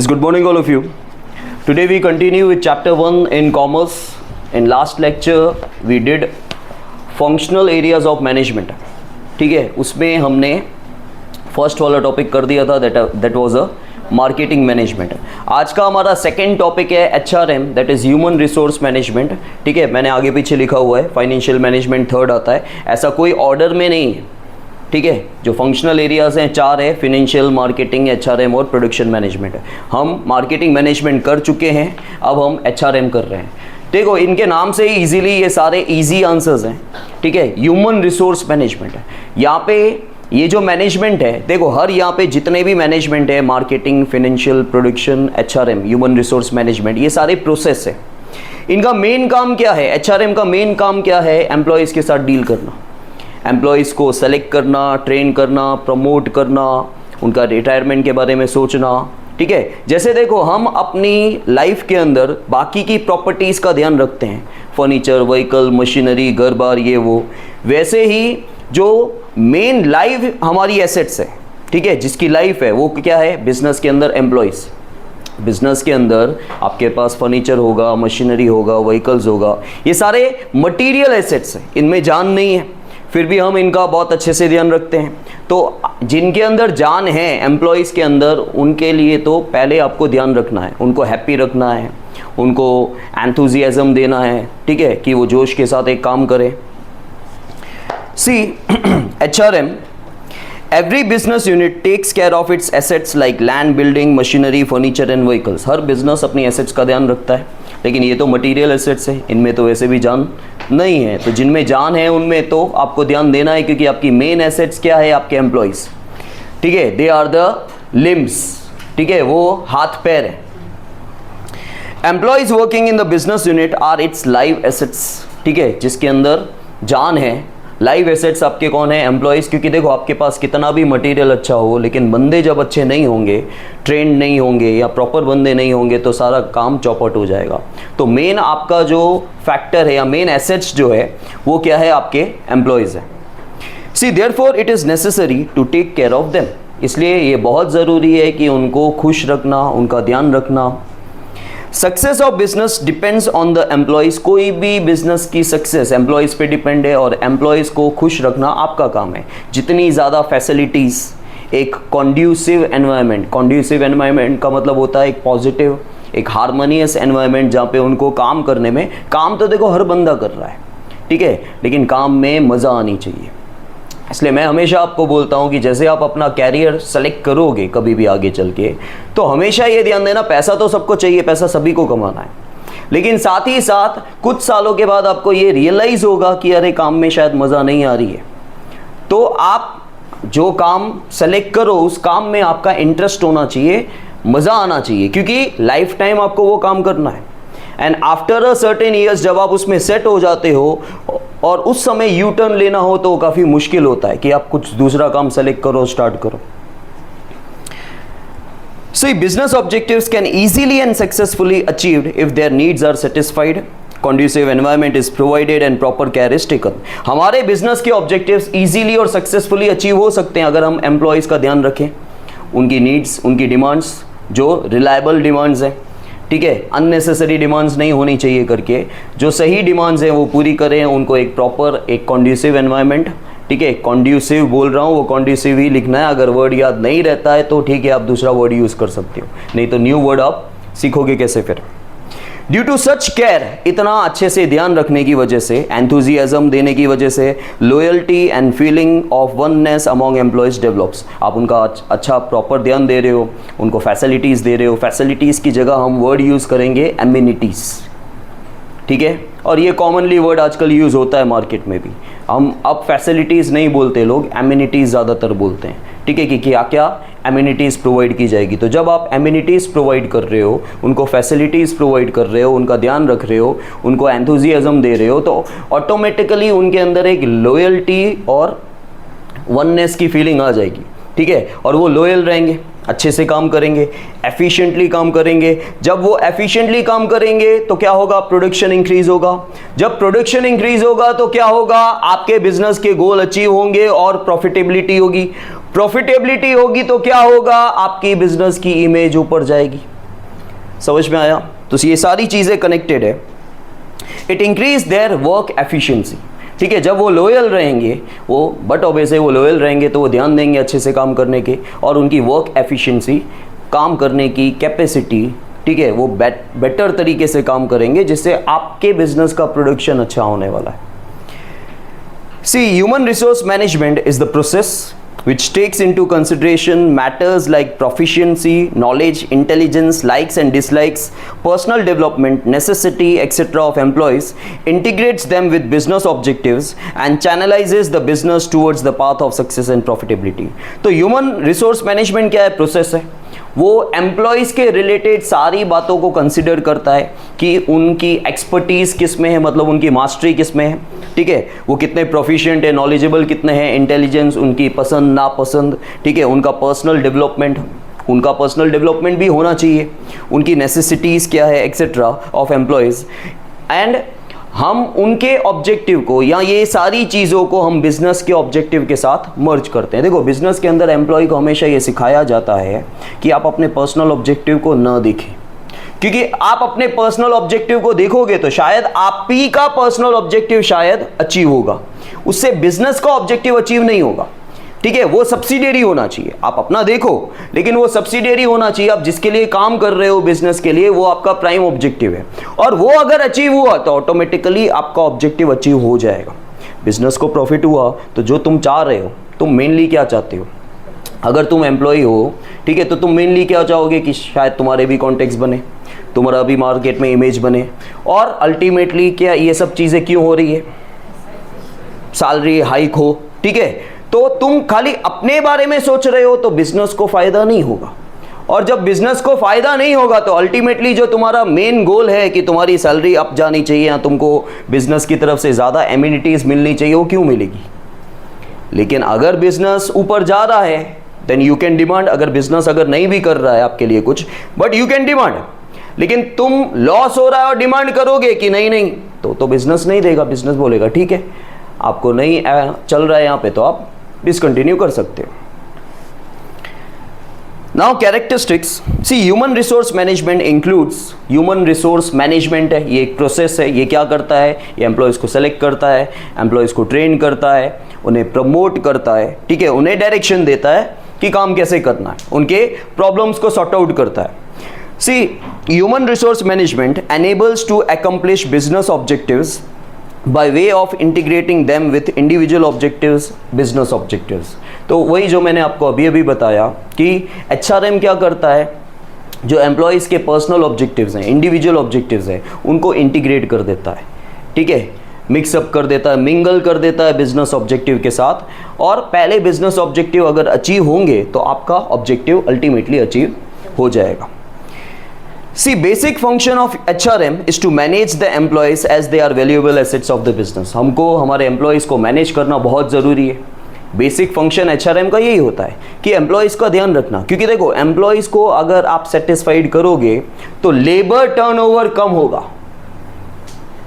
Yes, good morning all of you. Today we continue with chapter 1 in commerce. In last lecture we did functional areas of management. ठीक है, उसमें हमने first वाला topic कर दिया था, that was a marketing management. आज का हमारा सेकेंड टॉपिक है HRM, that is human resource management. ठीक है, मैंने आगे पीछे लिखा हुआ है, फाइनेंशियल मैनेजमेंट थर्ड आता है, ऐसा कोई ऑर्डर में नहीं है. ठीक है, जो फंक्शनल एरियाज हैं चार है, फिनेंशियल, मार्केटिंग, HRM और प्रोडक्शन मैनेजमेंट. हम मार्केटिंग मैनेजमेंट कर चुके हैं, अब हम HRM कर रहे हैं. देखो, इनके नाम से ही इजीली ये सारे इजी आंसर्स हैं. ठीक है, ह्यूमन रिसोर्स मैनेजमेंट है यहाँ पे. ये जो मैनेजमेंट है, देखो हर यहाँ पे जितने भी मैनेजमेंट है, marketing, financial, production, HRM, human resource management, ये सारे प्रोसेस है. इनका मेन काम क्या है? HRM का मेन काम क्या है? एम्प्लॉयज़ के साथ डील करना, एम्प्लॉयज़ को सेलेक्ट करना, ट्रेन करना, प्रमोट करना, उनका रिटायरमेंट के बारे में सोचना. ठीक है, जैसे देखो हम अपनी लाइफ के अंदर बाकी की प्रॉपर्टीज़ का ध्यान रखते हैं, फर्नीचर, व्हीकल, मशीनरी, घर बार, ये वो, वैसे ही जो मेन लाइफ हमारी एसेट्स है, ठीक है, जिसकी लाइफ है वो क्या है? बिजनेस के अंदर एम्प्लॉयज़. बिजनेस के अंदर आपके पास फर्नीचर होगा, मशीनरी होगा, व्हीकल्स होगा, ये सारे मटीरियल एसेट्स हैं, इनमें जान नहीं है, फिर भी हम इनका बहुत अच्छे से ध्यान रखते हैं. तो जिनके अंदर जान है एम्प्लॉयज़ के अंदर, उनके लिए तो पहले आपको ध्यान रखना है, उनको हैप्पी रखना है, उनको एंथुजियाज्म देना है. ठीक है, कि वो जोश के साथ एक काम करें. सी HRM, every business unit takes care of its assets like land, building, machinery, furniture and vehicles. Her business अपनी एसेट्स का ध्यान रखता है, लेकिन ये तो मटेरियल एसेट्स है, इनमें तो वैसे भी जान नहीं है. तो जिनमें जान है उनमें तो आपको ध्यान देना है, क्योंकि आपकी मेन एसेट्स क्या है? आपके एम्प्लॉयज़. ठीक है, दे आर द लिम्स. ठीक है, वो हाथ पैर है. Employees working in the business unit are its live assets. ठीक है, जिसके अंदर जान है, लाइव एसेट्स आपके कौन है? एम्प्लॉयज़. क्योंकि देखो आपके पास कितना भी मटेरियल अच्छा हो, लेकिन बंदे जब अच्छे नहीं होंगे, ट्रेंड नहीं होंगे या प्रॉपर बंदे नहीं होंगे, तो सारा काम चौपट हो जाएगा. तो मेन आपका जो फैक्टर है या मेन एसेट्स जो है वो क्या है? आपके एम्प्लॉयज़ है. See therefore it is necessary to take care of them. इसलिए ये बहुत ज़रूरी है कि उनको खुश रखना, उनका ध्यान रखना. Success of business depends on the employees. कोई भी बिजनेस की सक्सेस एम्प्लॉयज़ पे डिपेंड है, और एम्प्लॉयज़ को खुश रखना आपका काम है. जितनी ज़्यादा फैसिलिटीज़, एक कॉन्ड्यूसिव एनवायरनमेंट. कॉन्ड्यूसिव एनवायरनमेंट का मतलब होता है एक पॉजिटिव, एक हारमोनियस एनवायरनमेंट, जहाँ पे उनको काम करने में, काम तो देखो हर बंदा कर रहा है, ठीक है, लेकिन काम में मज़ा आनी चाहिए. इसलिए मैं हमेशा आपको बोलता हूँ कि जैसे आप अपना कैरियर सेलेक्ट करोगे कभी भी आगे चल के, तो हमेशा ये ध्यान देना, पैसा तो सबको चाहिए, पैसा सभी को कमाना है, लेकिन साथ ही साथ कुछ सालों के बाद आपको ये रियलाइज़ होगा कि अरे काम में शायद मज़ा नहीं आ रही है. तो आप जो काम सेलेक्ट करो, उस काम में आपका इंटरेस्ट होना चाहिए, मज़ा आना चाहिए, क्योंकि लाइफ टाइम आपको वो काम करना है. And after a certain years जब आप उसमें सेट हो जाते हो और उस समय यू टर्न लेना हो, तो काफ़ी मुश्किल होता है कि आप कुछ दूसरा काम सेलेक्ट करो, स्टार्ट करो. So business objectives can easily and successfully achieved if their needs are satisfied, conducive environment is provided and proper care is taken. हमारे बिजनेस के ऑब्जेक्टिव्स इजीली और सक्सेसफुली अचीव हो सकते हैं अगर हम एम्प्लॉयज़ का ध्यान रखें, उनकी नीड्स, उनकी डिमांड्स जो रिलायबल डिमांड्स हैं. ठीक है, अननेसेसरी डिमांड्स नहीं होनी चाहिए करके, जो सही डिमांड्स हैं वो पूरी करें, उनको एक प्रॉपर, एक कॉन्ड्यूसिव एनवायरनमेंट. ठीक है, कॉन्ड्यूसिव बोल रहा हूँ, वो कॉन्ड्यूसिव ही लिखना है. अगर वर्ड याद नहीं रहता है तो ठीक है, आप दूसरा वर्ड यूज़ कर सकते हो, नहीं तो न्यू वर्ड आप सीखोगे कैसे फिर. ड्यू टू सच केयर, इतना अच्छे से ध्यान रखने की वजह से, एंथुजियाज्म देने की वजह से, loyalty and feeling of oneness among employees develops. आप उनका अच्छा प्रॉपर ध्यान दे रहे हो, उनको फैसिलिटीज़ दे रहे हो. फैसिलिटीज़ की जगह हम वर्ड यूज़ करेंगे एमिनिटीज़. ठीक है, और ये कॉमनली वर्ड आजकल यूज़ होता है मार्केट में भी. हम अब फैसिलिटीज़ नहीं बोलते, लोग एमिनिटीज़ ज़्यादातर बोलते हैं. ठीक है, कि क्या क्या एमिनिटीज़ प्रोवाइड की जाएगी. तो जब आप एमिनिटीज़ प्रोवाइड कर रहे हो, उनको फैसिलिटीज़ प्रोवाइड कर रहे हो, उनका ध्यान रख रहे हो, उनको एंथुजियाज्म दे रहे हो, तो ऑटोमेटिकली उनके अंदर एक लॉयल्टी और वननेस की फीलिंग आ जाएगी. ठीक है, और वो लॉयल रहेंगे, अच्छे से काम करेंगे, एफिशिएंटली काम करेंगे. जब वो एफिशिएंटली काम करेंगे तो क्या होगा? प्रोडक्शन इंक्रीज होगा. जब प्रोडक्शन इंक्रीज होगा तो क्या होगा? आपके बिजनेस के गोल अचीव होंगे और प्रॉफिटेबिलिटी होगी. प्रॉफिटेबिलिटी होगी तो क्या होगा? आपकी बिजनेस की इमेज ऊपर जाएगी. समझ में आया? तो ये सारी चीज़ें कनेक्टेड है। It increase their work efficiency, ठीक है। जब वो लॉयल रहेंगे, वो बट ऑब्वियसली वो लॉयल रहेंगे तो वो ध्यान देंगे अच्छे से काम करने के, और उनकी वर्क एफिशिएंसी, काम करने की कैपेसिटी, ठीक है, वो बेटर तरीके से काम करेंगे, जिससे आपके बिजनेस का प्रोडक्शन अच्छा होने वाला है। See, human resource management is the process which takes into consideration matters like proficiency, knowledge, intelligence, likes and dislikes, personal development, necessity, etc. of employees, integrates them with business objectives and channelizes the business towards the path of success and profitability. तो human resource management क्या है? Process है। वो employees के related सारी बातों को consider करता है कि उनकी एक्सपर्टीज़ किस में है, मतलब उनकी मास्टरी किस में है, ठीक है, वो कितने प्रोफिशिएंट है, नॉलेजेबल कितने हैं, इंटेलिजेंस, उनकी पसंद नापसंद, ठीक है, उनका पर्सनल डेवलपमेंट भी होना चाहिए, उनकी नेसेसिटीज़ क्या है, एक्सेट्रा ऑफ एम्प्लॉयज़। एंड हम उनके ऑब्जेक्टिव को, या ये सारी चीज़ों को हम बिजनेस के ऑब्जेक्टिव के साथ मर्ज करते हैं। देखो, बिजनेस के अंदर एम्प्लॉय को हमेशा ये सिखाया जाता है कि आप अपने पर्सनल ऑब्जेक्टिव को न देखें, क्योंकि आप अपने पर्सनल ऑब्जेक्टिव को देखोगे तो शायद आप ही का पर्सनल ऑब्जेक्टिव शायद अचीव होगा, उससे बिजनेस का ऑब्जेक्टिव अचीव नहीं होगा, ठीक है। वो सब्सिडियरी होना चाहिए, आप अपना देखो, लेकिन वो सब्सिडियरी होना चाहिए। आप जिसके लिए काम कर रहे हो बिजनेस के लिए, वो आपका प्राइम ऑब्जेक्टिव है, और वो अगर अचीव हुआ तो ऑटोमेटिकली आपका ऑब्जेक्टिव अचीव हो जाएगा। बिजनेस को प्रॉफिट हुआ तो जो तुम चाह रहे हो, तुम मेनली क्या चाहते हो? अगर तुम एम्प्लॉय हो, ठीक है, तो तुम मेनली क्या चाहोगे कि शायद तुम्हारे भी कॉन्टेक्ट्स बने, तुम्हारा भी मार्केट में इमेज बने, और अल्टीमेटली क्या ये सब चीज़ें क्यों हो रही है? सैलरी हाइक हो, ठीक है। तो तुम खाली अपने बारे में सोच रहे हो तो बिजनेस को फायदा नहीं होगा, और जब बिजनेस को फायदा नहीं होगा तो अल्टीमेटली जो तुम्हारा मेन गोल है कि तुम्हारी सैलरी अप जानी चाहिए या तुमको बिजनेस की तरफ से ज़्यादा एमिनिटीज़ मिलनी चाहिए, वो क्यों मिलेगी? लेकिन अगर बिजनेस ऊपर जा रहा है देन यू कैन डिमांड। अगर बिजनेस अगर नहीं भी कर रहा है आपके लिए कुछ, बट यू कैन डिमांड। लेकिन तुम लॉस हो रहा है और डिमांड करोगे कि नहीं नहीं, तो बिजनेस नहीं देगा। बिजनेस बोलेगा ठीक है, आपको नहीं चल रहा है यहाँ पे, तो आप डिसकंटिन्यू कर सकते हो। Now characteristics, see human resource management includes, human resource management है, ये एक प्रोसेस है। ये क्या करता है? ये एम्प्लॉयज़ को सेलेक्ट करता है, एम्प्लॉयज़ को ट्रेन करता है, उन्हें प्रमोट करता है, ठीक है, उन्हें डायरेक्शन देता है कि काम कैसे करना है, उनके प्रॉब्लम्स को सॉर्ट आउट करता है। See, human resource management enables to accomplish business objectives by way of integrating them with individual objectives, business objectives। तो वही जो मैंने आपको अभी अभी बताया कि HRM क्या करता है, जो एम्प्लॉयज़ के पर्सनल ऑब्जेक्टिव्स हैं, इंडिविजुअल ऑब्जेक्टिव्स हैं, उनको इंटीग्रेट कर देता है, ठीक है, मिक्सअप कर देता है, मिंगल कर देता है बिजनेस ऑब्जेक्टिव के साथ। और पहले बिजनेस ऑब्जेक्टिव अगर अचीव होंगे तो आपका ऑब्जेक्टिव अल्टीमेटली अचीव हो जाएगा। See, basic function of HRM is to manage the employees as they are valuable assets of the business। हमको हमारे एम्प्लॉयज़ को मैनेज करना बहुत ज़रूरी है। बेसिक फंक्शन HRM का यही होता है कि एम्प्लॉयज़ का ध्यान रखना, क्योंकि देखो एम्प्लॉयज़ को अगर आप सेटिस्फाइड करोगे तो लेबर टर्नओवर कम होगा,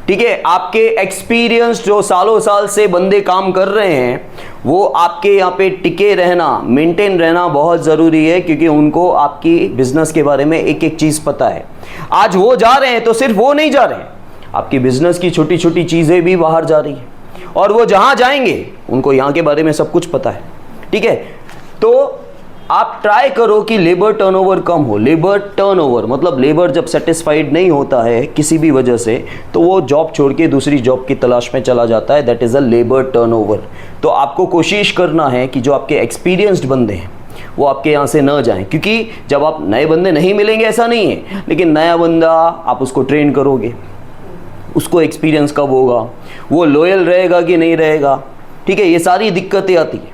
ठीक है। आपके एक्सपीरियंस जो सालों साल से बंदे काम कर रहे हैं, वो आपके यहाँ पे टिके रहना, मेंटेन रहना बहुत ज़रूरी है, क्योंकि उनको आपकी बिजनेस के बारे में एक एक चीज़ पता है। आज वो जा रहे हैं तो सिर्फ वो नहीं जा रहे हैं, आपकी बिजनेस की छोटी छोटी चीज़ें भी बाहर जा रही हैं, और वो जहाँ जाएंगे उनको यहाँ के बारे में सब कुछ पता है, ठीक है। तो आप ट्राई करो कि लेबर टर्नओवर कम हो। लेबर टर्नओवर मतलब लेबर जब सेटिस्फाइड नहीं होता है किसी भी वजह से, तो वो जॉब छोड़ के दूसरी जॉब की तलाश में चला जाता है, that is a labour turnover. तो आपको कोशिश करना है कि जो आपके एक्सपीरियंस्ड बंदे हैं वो आपके यहाँ से न जाएं, क्योंकि जब आप नए बंदे नहीं मिलेंगे ऐसा नहीं है, लेकिन नया बंदा आप उसको ट्रेन करोगे, उसको एक्सपीरियंस कब होगा, वो लॉयल रहेगा कि नहीं रहेगा, ठीक है, ये सारी दिक्कतें आती हैं।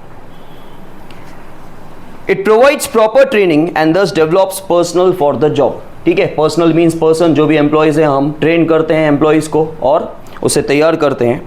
It provides proper training and thus develops personnel for the job। ठीक है, पर्सनल मीन्स पर्सन, जो भी एम्प्लॉयज़ हैं हम ट्रेन करते हैं एम्प्लॉयज़ को और उसे तैयार करते हैं।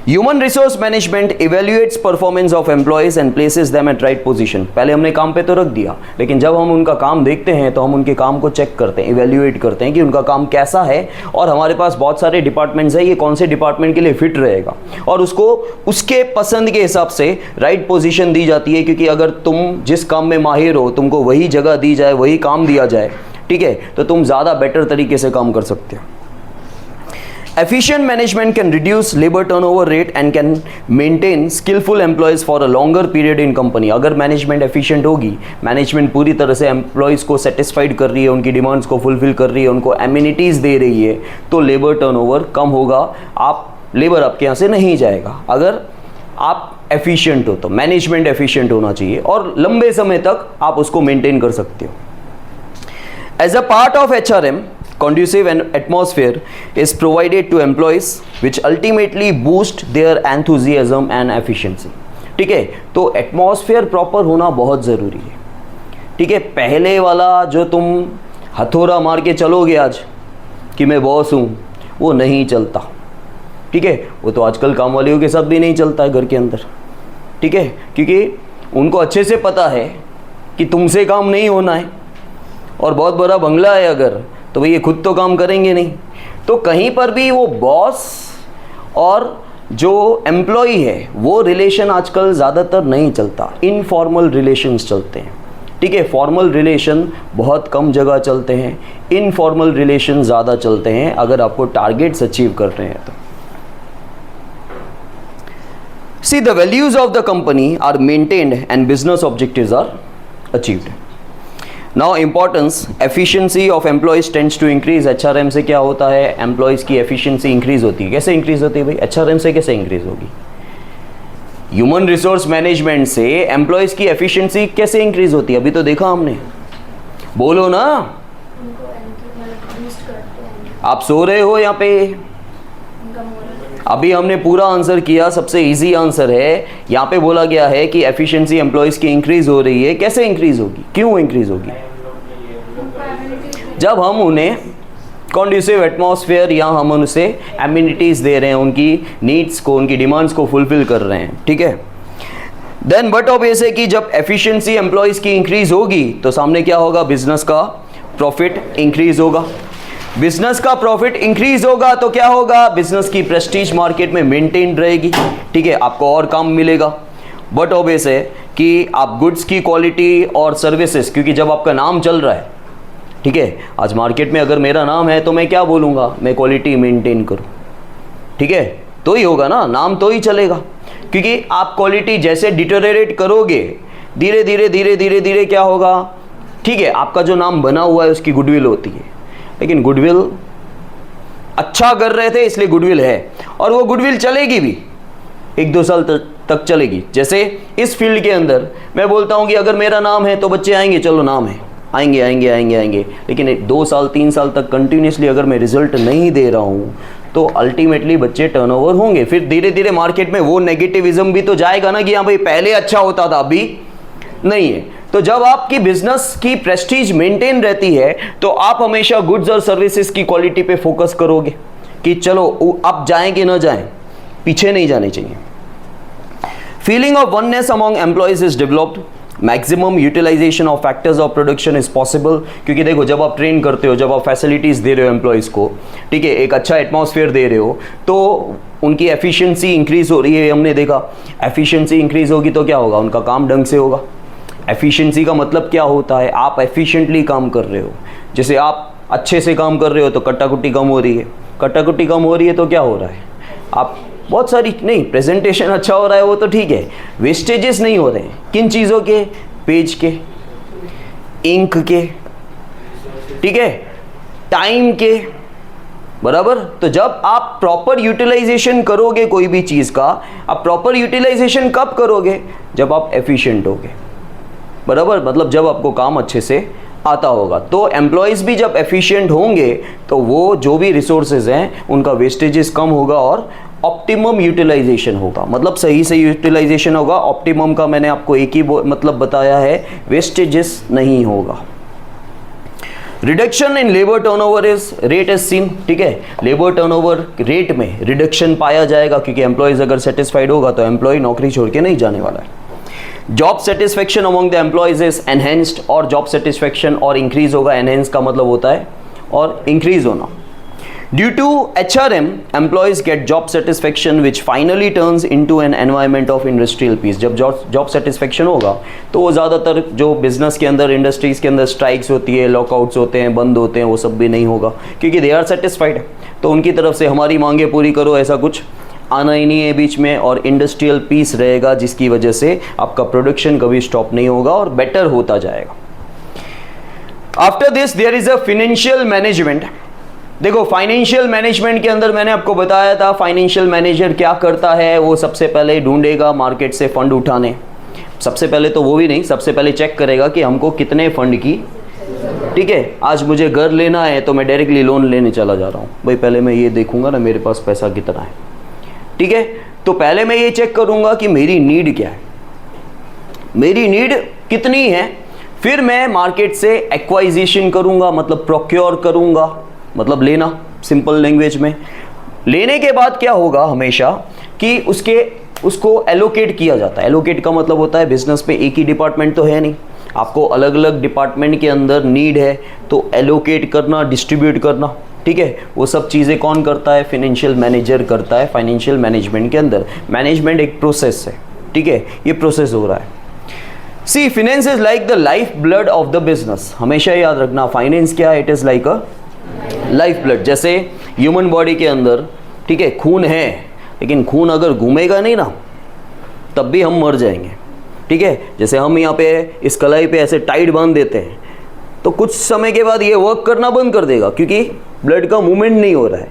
Human resource management evaluates performance of employees and places them at right position. पहले हमने काम पे तो रख दिया, लेकिन जब हम उनका काम देखते हैं तो हम उनके काम को चेक करते हैं, इवेल्युएट करते हैं कि उनका काम कैसा है, और हमारे पास बहुत सारे डिपार्टमेंट्स हैं, ये कौन से डिपार्टमेंट के लिए फिट रहेगा, और उसको उसके पसंद के हिसाब से राइट पोजीशन दी जाती है। क्योंकि अगर तुम जिस काम में माहिर हो, तुमको वही जगह दी जाए, वही काम दिया जाए, ठीक है, तो तुम ज़्यादा बेटर तरीके से काम कर सकते हो। Efficient management can reduce labor turnover rate and can maintain skillful employees for a longer period in company। अगर मैनेजमेंट एफिशिएंट होगी, मैनेजमेंट पूरी तरह से एम्प्लॉयज़ को सेटिस्फाइड कर रही है, उनकी डिमांड्स को फुलफिल कर रही है, उनको एमिनिटीज़ दे रही है, तो लेबर टर्नओवर कम होगा, लेबर आपके यहाँ से नहीं जाएगा। अगर आप एफिशिएंट हो तो मैनेजमेंट एफिशिएंट होना चाहिए और लंबे समय तक आप उसको मेंटेन कर सकते हो। As a part of HRM, conducive atmosphere is provided to employees which ultimately boost their enthusiasm and efficiency। ठीक है, तो एटमॉस्फेयर प्रॉपर होना बहुत ज़रूरी है। ठीक है, पहले वाला जो तुम हथौड़ा मार के चलोगे आज कि मैं बॉस हूँ, वो नहीं चलता। ठीक है, वो तो आजकल काम वालियों के साथ भी नहीं चलता है घर के अंदर। ठीक है, क्योंकि उनको अच्छे से पता है कि तुमसे काम नहीं होना है, और बहुत बड़ा बंगला है अगर, तो भाई ये खुद तो काम करेंगे नहीं। तो कहीं पर भी वो बॉस और जो एम्प्लॉई है वो रिलेशन आजकल ज़्यादातर नहीं चलता, इनफॉर्मल रिलेशंस चलते हैं। ठीक है, फॉर्मल रिलेशन बहुत कम जगह चलते हैं, इनफॉर्मल रिलेशन ज़्यादा चलते हैं अगर आपको टारगेट्स अचीव कर रहे हैं तो। See the values of the company are maintained and business objectives are achieved. Now importance, efficiency of employees tends to increase. HRM से क्या होता है, एम्प्लॉयज़ की एफिशिएंसी इंक्रीज होती है। कैसे इंक्रीज होती है भाई, HRM से कैसे इंक्रीज होगी? ह्यूमन रिसोर्स मैनेजमेंट से एम्प्लॉयज़ की एफिशिएंसी कैसे इंक्रीज होती है? अभी तो देखा हमने, बोलो ना। आप सो रहे हो यहाँ पे? अभी हमने पूरा आंसर किया, सबसे इजी आंसर है। यहाँ पे बोला गया है कि एफिशिएंसी एम्प्लॉयज़ की इंक्रीज हो रही है। कैसे इंक्रीज होगी, क्यों इंक्रीज होगी? जब हम उन्हें कॉन्ड्यूसिव एटमॉस्फेयर या हम उनसे एमिनिटीज़ दे रहे हैं, उनकी नीड्स को, उनकी डिमांड्स को फुलफिल कर रहे हैं। ठीक है, देन बट ऑब्वियस है कि जब एफिशिएंसी एम्प्लॉयज़ की इंक्रीज होगी तो सामने क्या होगा, बिजनेस का प्रॉफिट इंक्रीज होगा। बिजनेस का प्रॉफिट इंक्रीज होगा तो क्या होगा, बिजनेस की प्रेस्टीज मार्केट में मेंटेन रहेगी। ठीक है, आपको और काम मिलेगा। बट ऑब्वियस है कि आप गुड्स की क्वालिटी और सर्विसेज, क्योंकि जब आपका नाम चल रहा है, ठीक है, आज मार्केट में अगर मेरा नाम है तो मैं क्या बोलूँगा, मैं क्वालिटी मेंटेन करूँ। ठीक है, तो ही होगा ना, नाम तो ही चलेगा। क्योंकि आप क्वालिटी जैसे डिटेरियोरेट करोगे, धीरे धीरे धीरे धीरे धीरे क्या होगा, ठीक है, आपका जो नाम बना हुआ है उसकी गुडविल होती है। लेकिन गुडविल अच्छा कर रहे थे इसलिए गुडविल है, और वो गुडविल चलेगी भी 1-2 साल तक चलेगी। जैसे इस फील्ड के अंदर मैं बोलता हूँ कि अगर मेरा नाम है तो बच्चे आएंगे, चलो नाम है, आएंगे आएंगे आएंगे आएंगे। लेकिन 2 साल 3 साल तक कंटिन्यूसली अगर मैं रिजल्ट नहीं दे रहा हूँ तो अल्टीमेटली बच्चे टर्नओवर होंगे। फिर धीरे धीरे मार्केट में वो नेगेटिविज्म भी तो जाएगा ना कि हाँ भाई पहले अच्छा होता था अभी नहीं है। तो जब आपकी बिजनेस की प्रेस्टीज मेंटेन रहती है तो आप हमेशा गुड्स और सर्विसेज की क्वालिटी पे फोकस करोगे कि चलो अब जाएं कि ना जाएं, पीछे नहीं जाने चाहिए। Feeling of oneness among employees is developed, maximum utilisation of factors of production is possible. क्योंकि देखो, जब आप ट्रेन करते हो, जब आप फैसिलिटीज़ दे रहे हो एम्प्लॉयज़ को, ठीक है, एक अच्छा एटमॉस्फेयर दे रहे हो, तो उनकी एफिशिएंसी इंक्रीज हो रही है। हमने देखा एफिशिएंसी इंक्रीज होगी तो क्या होगा, उनका काम ढंग से होगा। एफिशिएंसी का मतलब क्या होता है, आप एफिशिएंटली काम कर रहे हो। जैसे आप अच्छे से काम कर रहे हो तो कट्टाकुट्टी कम हो रही है, कट्टाकुट्टी कम हो रही है तो क्या हो रहा है, आप बहुत सारी नहीं, प्रेजेंटेशन अच्छा हो रहा है वो तो ठीक है, वेस्टेजेस नहीं हो रहे हैं। किन चीज़ों के, पेज के, इंक के, ठीक है, टाइम के, बराबर। तो जब आप प्रॉपर यूटिलाइजेशन करोगे कोई भी चीज़ का, आप प्रॉपर यूटिलाइजेशन कब करोगे, जब आप एफिशिएंट होगे, बराबर। मतलब जब आपको काम अच्छे से आता होगा। तो एम्प्लॉयज़ भी जब एफिशिएंट होंगे तो वो जो भी रिसोर्सेज हैं उनका वेस्टेजेस कम होगा और ऑप्टिमम यूटिलाइजेशन होगा। मतलब सही से यूटिलाइजेशन होगा। ऑप्टिमम का मैंने आपको एक ही मतलब बताया है, वेस्टेजेस नहीं होगा। Reduction in labour turnover is rate is seen, ठीक है, लेबर टर्नओवर रेट में रिडक्शन पाया जाएगा क्योंकि एम्प्लॉयज़ अगर सेटिस्फाइड होगा तो एम्प्लॉय नौकरी छोड़ के नहीं जाने वाला है। Job satisfaction among the employees is enhanced, और जॉब सेटिस्फेक्शन और इंक्रीज होगा। एनहेंस का मतलब होता है और इंक्रीज होना। Due to HRM, employees get job satisfaction which finally turns into an environment of industrial peace. जब जॉब सेटिस्फेक्शन होगा तो वो ज़्यादातर जो बिजनेस के अंदर, इंडस्ट्रीज़ के अंदर स्ट्राइक्स होती है, लॉकआउट्स होते हैं, बंद होते हैं, वो सब भी नहीं होगा क्योंकि दे आर सेटिस्फाइड। तो उनकी तरफ से हमारी मांगे पूरी करो ऐसा कुछ आना ही नहीं है बीच में, और इंडस्ट्रियल पीस रहेगा जिसकी वजह से आपका प्रोडक्शन कभी स्टॉप नहीं होगा और बेटर होता जाएगा। After this there is a financial management. देखो फाइनेंशियल मैनेजमेंट के अंदर मैंने आपको बताया था फाइनेंशियल मैनेजर क्या करता है। वो सबसे पहले ढूंढेगा मार्केट से फंड उठाने, सबसे पहले तो वो भी नहीं, सबसे पहले चेक करेगा कि हमको कितने फंड की, ठीक है। आज मुझे घर लेना है तो मैं डायरेक्टली लोन लेने चला जा रहा हूँ, भाई पहले मैं ये देखूंगा ना मेरे पास पैसा कितना है, ठीक है। तो पहले मैं ये चेक करूंगा कि मेरी नीड क्या है, मेरी नीड कितनी है, फिर मैं मार्केट से एक्वाइजिशन करूंगा, मतलब प्रोक्योर करूंगा, मतलब लेना, सिंपल लैंग्वेज में। लेने के बाद क्या होगा हमेशा कि उसको एलोकेट किया जाता है। एलोकेट का मतलब होता है बिजनेस पे एक ही डिपार्टमेंट तो है नहीं, आपको अलग अलग डिपार्टमेंट के अंदर नीड है तो एलोकेट करना, डिस्ट्रीब्यूट करना, ठीक है। वो सब चीज़ें कौन करता है? फाइनेंशियल मैनेजर करता है। फाइनेंशियल मैनेजमेंट के अंदर मैनेजमेंट एक प्रोसेस है, ठीक है, ये प्रोसेस हो रहा है। See finance is like the life blood of the business. हमेशा याद रखना फाइनेंस क्या है, it is like a life blood. जैसे ह्यूमन बॉडी के अंदर, ठीक है, खून है, लेकिन खून अगर घूमेगा नहीं ना तब भी हम मर जाएंगे, ठीक है। जैसे हम यहाँ पे इस कलाई पे ऐसे टाइट बांध देते हैं तो कुछ समय के बाद ये वर्क करना बंद कर देगा क्योंकि ब्लड का मूवमेंट नहीं हो रहा है।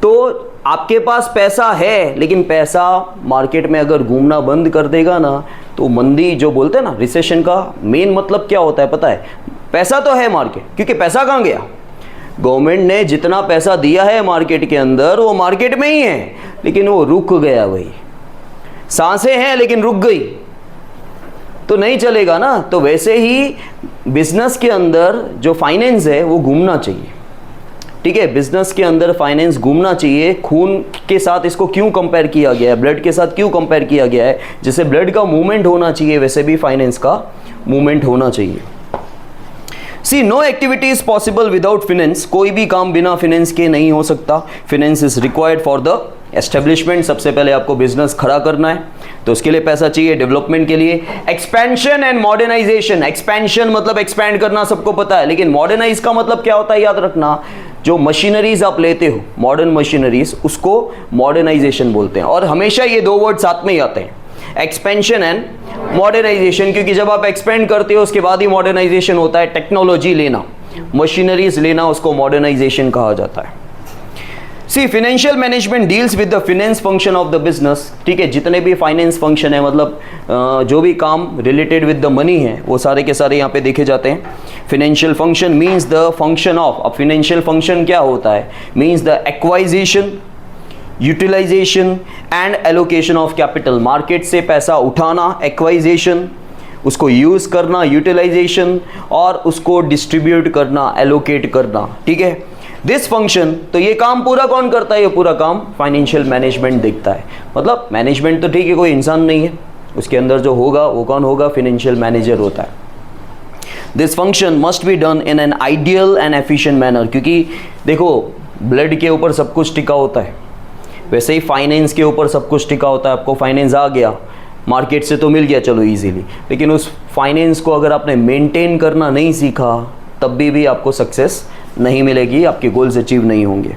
तो आपके पास पैसा है लेकिन पैसा मार्केट में अगर घूमना बंद कर देगा ना तो मंदी जो बोलते हैं ना, रिसेशन का मेन मतलब क्या होता है पता है? पैसा तो है मार्केट, क्योंकि पैसा कहाँ गया? गवर्नमेंट ने जितना पैसा दिया है मार्केट के अंदर वो मार्केट में ही है, लेकिन वो रुक गया, वही सांसें हैं लेकिन रुक गई तो नहीं चलेगा ना। तो वैसे ही बिजनेस के अंदर जो फाइनेंस है वो घूमना चाहिए, ठीक है। बिजनेस के अंदर फाइनेंस घूमना चाहिए। खून के साथ इसको क्यों कंपेयर किया गया है, ब्लड के साथ क्यों कंपेयर किया गया है? जैसे ब्लड का मूवमेंट होना चाहिए वैसे भी फाइनेंस का मूवमेंट होना चाहिए। See no activity is possible without finance. कोई भी काम बिना फाइनेंस के नहीं हो सकता। Finance is required for the establishment. सबसे पहले आपको बिजनेस खड़ा करना है तो उसके लिए पैसा चाहिए, डेवलपमेंट के लिए। Expansion and modernisation. एक्सपेंशन मतलब एक्सपैंड करना, सबको पता है, लेकिन मॉडर्नाइज का मतलब क्या होता है याद रखना। जो मशीनरीज आप लेते हो, मॉडर्न मशीनरीज, उसको मॉडर्नाइजेशन बोलते हैं। और हमेशा ये दो वर्ड साथ में ही आते हैं, एक्सपेंशन एंड मॉडर्नाइजेशन, क्योंकि जब आप एक्सपेंड करते हो उसके बाद ही मॉडर्नाइजेशन होता है। टेक्नोलॉजी लेना, मशीनरीज लेना, उसको मॉडर्नाइजेशन कहा जाता है। See financial management deals with the finance function of the business, ठीक है। जितने भी फाइनेंस फंक्शन है, मतलब जो भी काम रिलेटेड विद द मनी है वो सारे के सारे यहाँ पे देखे जाते हैं। Financial function means the function of, अब फाइनेंशियल फंक्शन क्या होता है? Means the acquisition, utilisation and allocation of capital. Market से पैसा उठाना, एक्वाइजेशन, उसको यूज करना, यूटिलाइजेशन, और उसको डिस्ट्रीब्यूट करना, एलोकेट करना, ठीक है। दिस फंक्शन, तो ये काम पूरा कौन करता है? ये पूरा काम फाइनेंशियल मैनेजमेंट देखता है। मतलब मैनेजमेंट तो ठीक है, कोई इंसान नहीं है, उसके अंदर जो होगा वो कौन होगा? फाइनेंशियल मैनेजर होता है। This function must be done in an ideal and efficient manner. क्योंकि देखो ब्लड के ऊपर सब कुछ टिका होता है, वैसे ही फाइनेंस के ऊपर सब कुछ टिका होता है। आपको फाइनेंस आ गया, मार्केट से तो मिल गया चलो इजीली, लेकिन उस फाइनेंस को अगर आपने मेंटेन करना नहीं सीखा तब भी आपको सक्सेस नहीं मिलेगी, आपके गोल्स अचीव नहीं होंगे।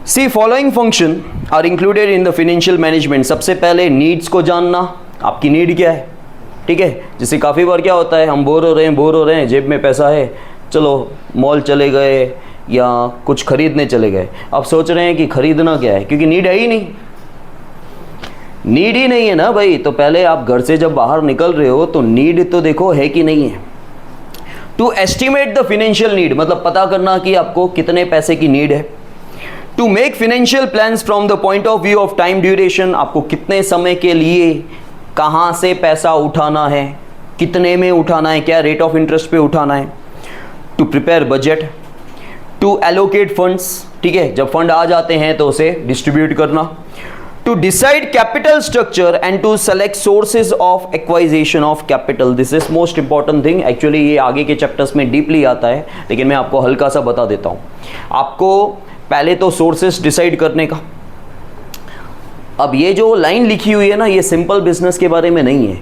See following function are included in the financial management. सबसे पहले नीड्स को जानना, आपकी नीड क्या है, ठीक है। जैसे काफ़ी बार क्या होता है, हम बोर हो रहे हैं, जेब में पैसा है, चलो मॉल चले गए या कुछ खरीदने चले गए। अब सोच रहे हैं कि खरीदना क्या है, क्योंकि नीड है ही नहीं, नीड ही नहीं है ना भाई। तो पहले आप घर से जब बाहर निकल रहे हो तो नीड तो देखो है कि नहीं है। To estimate the financial need, मतलब पता करना कि आपको कितने पैसे की नीड है। To make financial plans from the point of view of time duration, आपको कितने समय के लिए कहाँ से पैसा उठाना है, कितने में उठाना है, क्या रेट ऑफ इंटरेस्ट पे उठाना है। To prepare budget, to allocate funds, ठीक है, जब फंड आ जाते हैं तो उसे डिस्ट्रीब्यूट करना। To decide capital structure and to select sources of acquisition of capital. This is most important thing. Actually ये आगे के चैप्टर्स में डीपली आता है, लेकिन मैं आपको हल्का सा बता देता हूँ। आपको पहले तो सोर्सेस डिसाइड करने का। अब ये जो लाइन लिखी हुई है ना, ये सिंपल बिजनेस के बारे में नहीं है,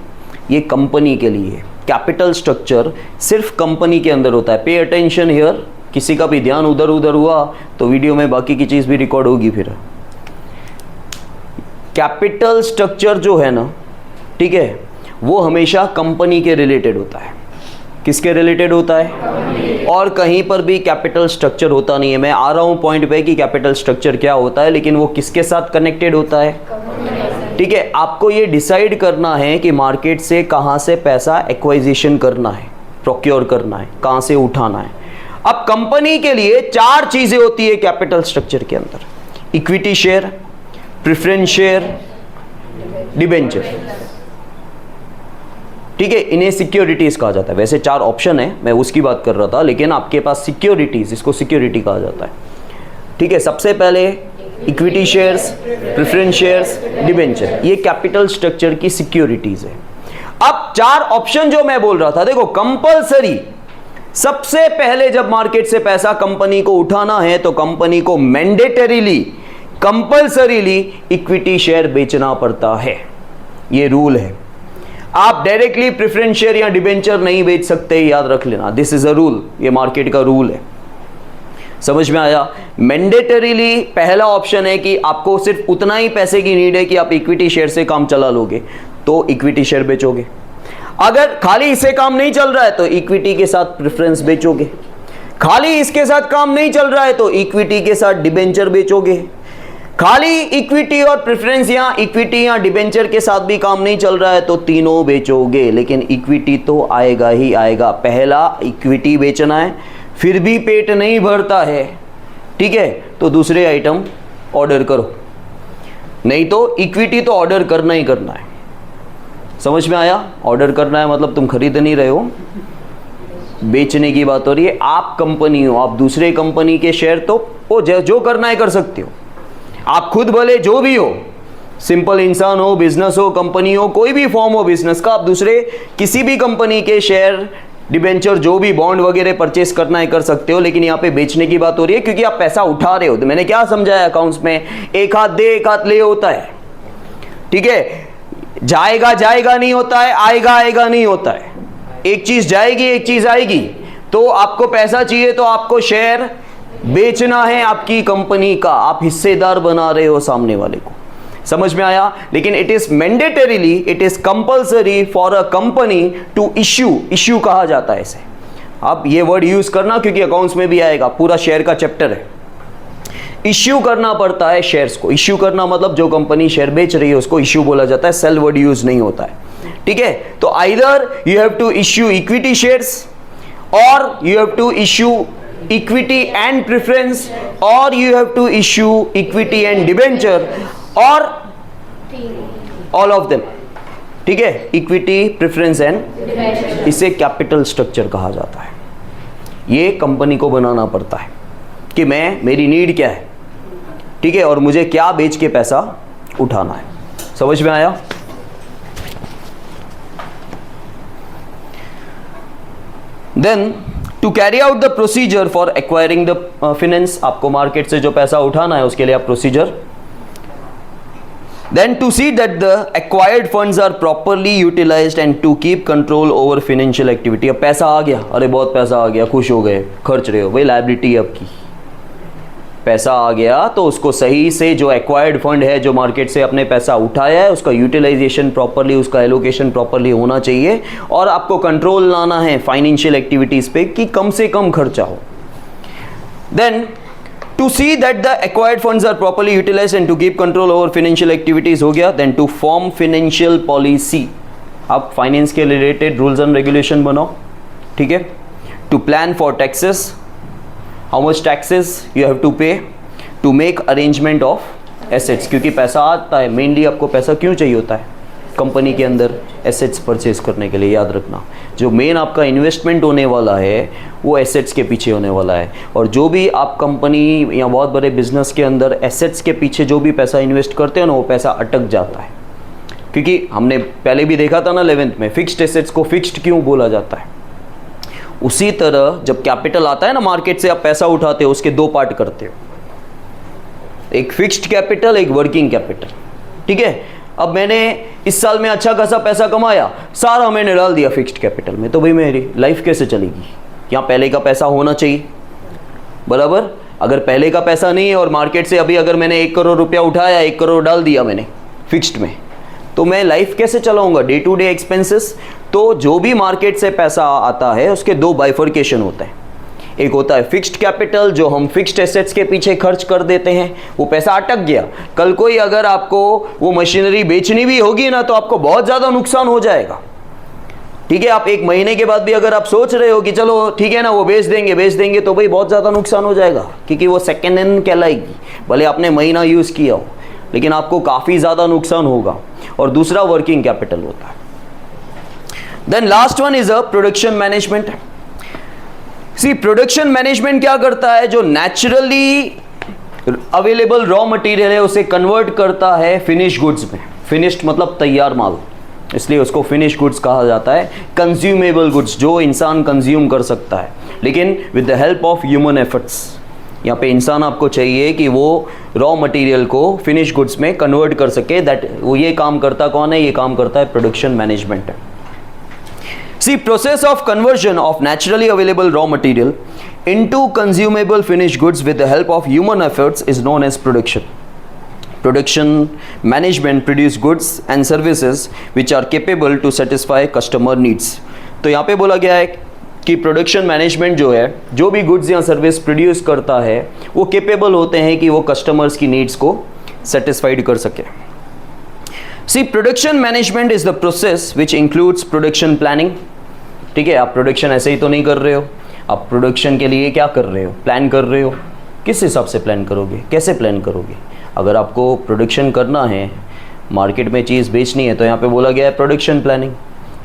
ये कंपनी के लिए है। कैपिटल स्ट्रक्चर सिर्फ कंपनी के अंदर होता है। पे अटेंशन हियर, किसी का भी ध्यान उधर उधर हुआ तो वीडियो में बाकी की चीज़ भी रिकॉर्ड होगी फिर। कैपिटल स्ट्रक्चर जो है ना, ठीक है, वो हमेशा कंपनी के रिलेटेड होता है। किसके रिलेटेड होता है? और कहीं पर भी कैपिटल स्ट्रक्चर होता नहीं है। मैं आ रहा हूँ पॉइंट पे कि कैपिटल स्ट्रक्चर क्या होता है, लेकिन वो किसके साथ कनेक्टेड होता है? ठीक है, आपको ये डिसाइड करना है कि मार्केट से कहाँ से पैसा एक्वाइजिशन करना है, प्रोक्योर करना है, कहाँ से उठाना है। अब कंपनी के लिए 4 चीजें होती है कैपिटल स्ट्रक्चर के अंदर: equity share, preference share, debenture. ठीक है, इन्हें सिक्योरिटीज कहा जाता है। वैसे 4 ऑप्शन है, मैं उसकी बात कर रहा था, लेकिन आपके पास सिक्योरिटीज, इसको सिक्योरिटी कहा जाता है। ठीक है, सबसे पहले equity shares, preference shares, debenture, ये कैपिटल स्ट्रक्चर की सिक्योरिटीज है। अब 4 ऑप्शन जो मैं बोल रहा था, देखो, कंपलसरी सबसे पहले जब मार्केट से पैसा कंपनी को उठाना है तो कंपनी को मैंडेटरीली, कंपलसरीली इक्विटी शेयर बेचना पड़ता है। ये रूल है। आप डायरेक्टली प्रेफरेंस शेयर या डिबेंचर नहीं बेच सकते, याद रख लेना, दिस इज अ रूल, ये मार्केट का रूल है। समझ में आया? मैंडेटरीली पहला ऑप्शन है कि आपको सिर्फ उतना ही पैसे की नीड है कि आप इक्विटी शेयर से काम चला लोगे तो इक्विटी शेयर बेचोगे। अगर खाली इससे काम नहीं चल रहा है तो इक्विटी के साथ प्रेफरेंस बेचोगे। खाली इसके साथ काम नहीं चल रहा है तो इक्विटी के साथ डिबेंचर बेचोगे। खाली इक्विटी और प्रेफरेंस या इक्विटी या डिबेंचर के साथ भी काम नहीं चल रहा है तो तीनों बेचोगे, लेकिन इक्विटी तो आएगा ही आएगा। पहला इक्विटी बेचना है, फिर भी पेट नहीं भरता है, ठीक है, तो दूसरे आइटम ऑर्डर करो, नहीं तो इक्विटी तो ऑर्डर करना ही करना है। समझ में आया? ऑर्डर करना है मतलब तुम खरीद नहीं रहे हो, बेचने की बात हो रही है। आप कंपनी हो, आप दूसरे कंपनी के शेयर तो वो जो करना है कर सकते हो। आप खुद भले जो भी हो, सिंपल इंसान हो, बिजनेस हो, कंपनी हो, कोई भी फॉर्म हो बिजनेस का, आप दूसरे किसी भी कंपनी के शेयर, डिबेंचर, जो भी बॉन्ड वगैरह परचेस करना है कर सकते हो, लेकिन यहाँ पे बेचने की बात हो रही है क्योंकि आप पैसा उठा रहे हो। तो मैंने क्या समझाया, अकाउंट्स में एक हाथ दे एक हाथ ले होता है। ठीक है, जाएगा जाएगा नहीं होता है, आएगा आएगा नहीं होता है। एक चीज जाएगी एक चीज आएगी। तो आपको पैसा चाहिए तो आपको शेयर बेचना है आपकी कंपनी का, आप हिस्सेदार बना रहे हो सामने वाले को। समझ में आया? लेकिन it is mandatorily, it is compulsory for a company to issue कहा जाता है इसे। अब ये वर्ड यूज करना क्योंकि अकाउंट्स में भी आएगा, पूरा शेयर का चैप्टर है। इश्यू करना पड़ता है शेयर्स को। इश्यू करना मतलब जो कंपनी शेयर बेच रही है उसको इश्यू बोला जाता है, सेल वर्ड यूज नहीं होता है। ठीक है, तो either you have to issue equity shares और you have to issue equity and preference और you have to issue equity and debenture और ऑल ऑफ देम। ठीक है, इक्विटी, प्रेफरेंस एंड, इसे कैपिटल स्ट्रक्चर कहा जाता है। ये कंपनी को बनाना पड़ता है कि मेरी नीड क्या है, ठीक है, और मुझे क्या बेच के पैसा उठाना है। समझ में आया? Then to carry out the procedure for acquiring the finance, आपको मार्केट से जो पैसा उठाना है उसके लिए आप procedure. Then to see that the acquired funds are properly utilized and to keep control over financial activity। अब पैसा आ गया, अरे बहुत पैसा आ गया, खुश हो गए, खर्च रहे हो, भाई लायबिलिटी है आपकी। पैसा आ गया तो उसको सही से, जो एक्वायर्ड फंड है, जो मार्केट से अपने पैसा उठाया है, उसका यूटिलाइजेशन प्रॉपरली, उसका एलोकेशन प्रॉपरली होना चाहिए और आपको कंट्रोल लाना है फाइनेंशियल एक्टिविटीज पे कि कम से कम खर्चा हो। Then to see that the acquired funds are properly utilized and to keep control over financial activities हो गया। then to form financial policy, आप फाइनेंस के रिलेटेड रूल्स एंड रेगुलेशन बनाओ। ठीक है, to plan for taxes, how much taxes you have to pay, to make arrangement of assets, क्योंकि पैसा आता है, मेनली आपको पैसा क्यों चाहिए होता है कंपनी के अंदर? एसेट्स परचेज करने के लिए। याद रखना, जो मेन आपका इन्वेस्टमेंट होने वाला है वो एसेट्स के पीछे होने वाला है। और जो भी आप कंपनी या बहुत बड़े बिजनेस के अंदर एसेट्स के पीछे जो भी पैसा इन्वेस्ट करते हो ना, वो पैसा अटक जाता है। क्योंकि हमने पहले भी देखा था ना 11th में, फिक्स्ड एसेट्स को फिक्स्ड क्यों बोला जाता है। उसी तरह जब कैपिटल आता है ना मार्केट से, आप पैसा उठाते हो, उसके 2 पार्ट करते हो। एक फिक्स्ड कैपिटल, एक वर्किंग कैपिटल, ठीक है। अब मैंने इस साल में अच्छा खासा पैसा कमाया, सारा मैंने डाल दिया फिक्स्ड कैपिटल में, तो भाई मेरी लाइफ कैसे चलेगी? यहाँ पहले का पैसा होना चाहिए, बराबर। अगर पहले का पैसा नहीं है और मार्केट से अभी अगर मैंने 1 करोड़ रुपया उठाया, 1 करोड़ डाल दिया मैंने फिक्स्ड में, तो मैं लाइफ कैसे चलाऊंगा? Day to day expenses. तो जो भी मार्केट से पैसा आता है उसके 2 बाइफर्केशन होता है। एक होता है फिक्स्ड कैपिटल, जो हम फिक्स्ड एसेट्स के पीछे खर्च कर देते हैं, वो पैसा अटक गया, कल कोई अगर आपको वो मशीनरी बेचनी भी होगी ना, तो आपको बहुत ज़्यादा नुकसान हो जाएगा, ठीक है। आप 1 महीने के बाद भी अगर आप सोच रहे हो कि चलो ठीक है ना, वो बेच देंगे, तो भाई बहुत ज़्यादा नुकसान हो जाएगा, क्योंकि वो सेकेंड हैंड कहलाएगी। भले आपने महीना यूज़ किया हो, लेकिन आपको काफ़ी ज़्यादा नुकसान होगा। और दूसरा वर्किंग कैपिटल होता है। Then last one is a production management. See, production management क्या करता है? जो नेचुरली अवेलेबल रॉ मटेरियल है उसे कन्वर्ट करता है फिनिश गुड्स में। फिनिश्ड मतलब तैयार माल, इसलिए उसको फिनिश गुड्स कहा जाता है। कंज्यूमेबल गुड्स, जो इंसान कंज्यूम कर सकता है, लेकिन with the help of human efforts. यहाँ पे इंसान आपको चाहिए कि वो रॉ मटेरियल को फिनिश गुड्स में कन्वर्ट कर सके। दैट वो ये काम करता कौन है? ये काम करता है production management. See, process of conversion of naturally available raw material into consumable finish goods with the help of human efforts is known as production. Production management produce goods and services which are capable to satisfy customer needs। तो यहाँ पे बोला गया है कि production management जो है, जो भी गुड्स या सर्विस प्रोड्यूस करता है, वो केपेबल होते हैं कि वो कस्टमर्स की नीड्स को सेटिस्फाइड कर सके। See, production management is the process which includes production planning. ठीक है, आप प्रोडक्शन ऐसे ही तो नहीं कर रहे हो, आप प्रोडक्शन के लिए क्या कर रहे हो? प्लान कर रहे हो। किस हिसाब से प्लान करोगे? कैसे प्लान करोगे? अगर आपको प्रोडक्शन करना है, मार्केट में चीज़ बेचनी है, तो यहाँ पे बोला गया है प्रोडक्शन प्लानिंग,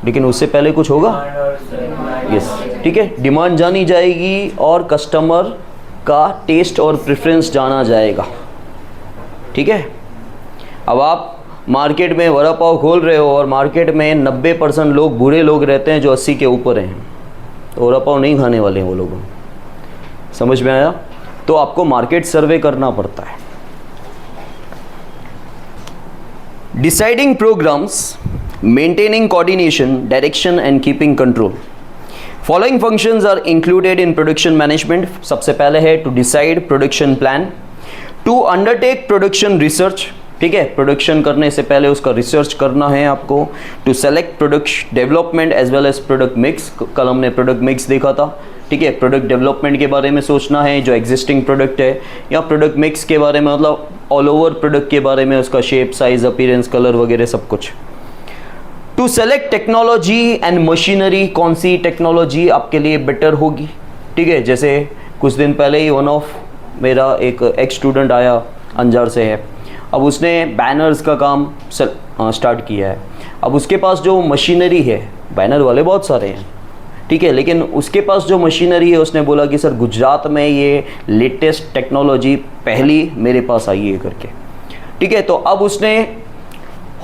लेकिन उससे पहले कुछ होगा। यस, ठीक है, डिमांड जानी जाएगी और कस्टमर का टेस्ट और प्रेफरेंस जाना जाएगा। ठीक है, अब आप मार्केट में वड़ा पाव खोल रहे हो और मार्केट में 90% लोग बुरे लोग रहते हैं जो 80 के ऊपर हैं, तो वड़ा पाव नहीं खाने वाले हैं वो लोग। समझ में आया? तो आपको मार्केट सर्वे करना पड़ता है। Deciding programs, maintaining coordination, direction and keeping control. Following functions are included in production management. सबसे पहले है to decide production plan, to undertake production research. ठीक है, प्रोडक्शन करने से पहले उसका रिसर्च करना है आपको। To select product development as well as product mix. कल हमने प्रोडक्ट मिक्स देखा था। ठीक है, प्रोडक्ट डेवलपमेंट के बारे में सोचना है, जो एग्जिस्टिंग प्रोडक्ट है, या प्रोडक्ट मिक्स के बारे में, मतलब ऑल ओवर प्रोडक्ट के बारे में, उसका शेप, साइज, अपीयरेंस, कलर वगैरह सब कुछ। To select technology and machinery, कौन सी टेक्नोलॉजी आपके लिए बेटर होगी। ठीक है, जैसे कुछ दिन पहले ही वन ऑफ मेरा एक एक्स स्टूडेंट आया, अंजार से है, अब उसने बैनर्स का काम स्टार्ट किया है। अब उसके पास जो मशीनरी है, बैनर वाले बहुत सारे हैं, ठीक है, लेकिन उसके पास जो मशीनरी है, उसने बोला कि सर गुजरात में ये लेटेस्ट टेक्नोलॉजी पहली मेरे पास आई है करके। ठीक है, तो अब उसने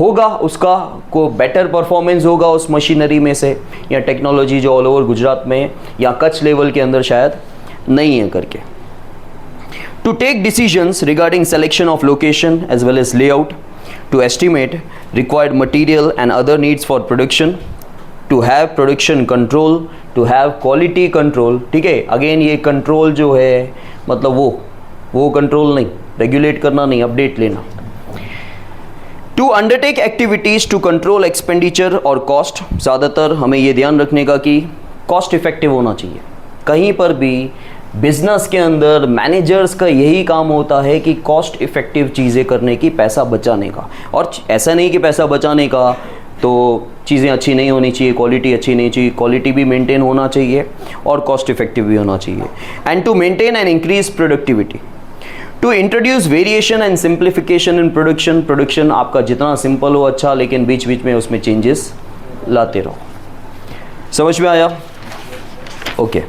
होगा उसका को बेटर परफॉर्मेंस होगा उस मशीनरी में से, या टेक्नोलॉजी जो ऑल ओवर गुजरात में या कच्छ लेवल के अंदर शायद नहीं है करके। To take decisions regarding selection of location as well as layout, to estimate required material and other needs for production, to have production control, to have quality control। ठीक है, अगेन ये कंट्रोल जो है, मतलब वो कंट्रोल नहीं, regulate करना नहीं, अपडेट लेना। To undertake activities to control expenditure और cost, ज़्यादातर हमें ये ध्यान रखने का कि कॉस्ट इफेक्टिव होना चाहिए। कहीं पर भी बिजनेस के अंदर मैनेजर्स का यही काम होता है कि कॉस्ट इफ़ेक्टिव चीज़ें करने की, पैसा बचाने का। और ऐसा नहीं कि पैसा बचाने का तो चीज़ें अच्छी नहीं होनी चाहिए, क्वालिटी अच्छी नहीं चाहिए, क्वालिटी भी मेंटेन होना चाहिए और कॉस्ट इफ़ेक्टिव भी होना चाहिए। And to maintain and increase productivity, to introduce variation and simplification in production. Production आपका जितना सिंपल हो अच्छा, लेकिन बीच बीच में उसमें चेंजेस लाते रहो। समझ में आया? ओके।